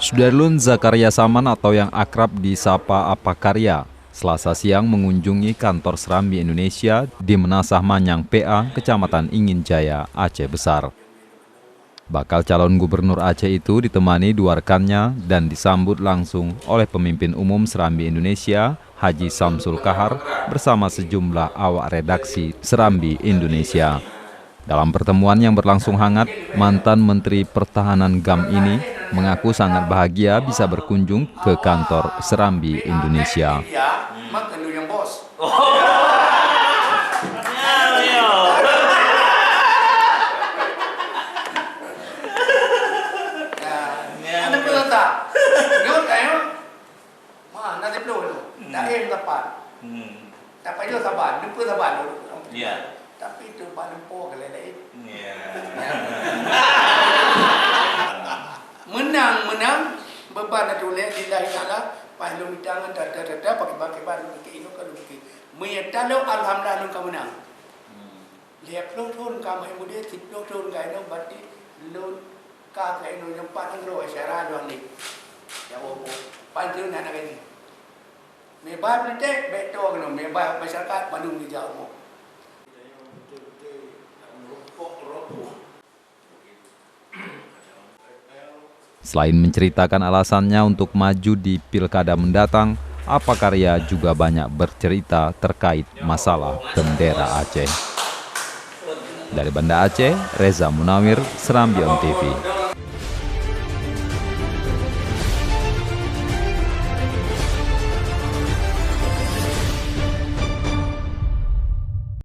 Sudarlun Zakaria Saman atau yang akrab disapa Apakarya, Selasa siang mengunjungi kantor Serambi Indonesia di Menasah Manyang PA, Kecamatan Ingin Jaya, Aceh Besar. Bakal calon gubernur Aceh itu ditemani dua rekannya dan disambut langsung oleh pemimpin umum Serambi Indonesia, Haji Samsul Kahar, bersama sejumlah awak redaksi Serambi Indonesia. Dalam pertemuan yang berlangsung hangat, mantan Menteri Pertahanan GAM ini mengaku sangat bahagia bisa berkunjung ke kantor Serambi Indonesia. Tapi itu paling menang beban itu lillahi taala pahlum tangan dada pakai baru ke inu kalau ke meyatalo alhamdulillah nu menang lihat lotun kamu muda tip lotun kai no bati lon ka kai no yang patang ro syara doang ni ya opo pantu na ini mebab ni tek beto no mebab masyarakat Bandung di jauh. Selain menceritakan alasannya untuk maju di pilkada mendatang, Apakarya juga banyak bercerita terkait masalah bendera Aceh. Dari Banda Aceh, Reza Munawir, Serambi On TV.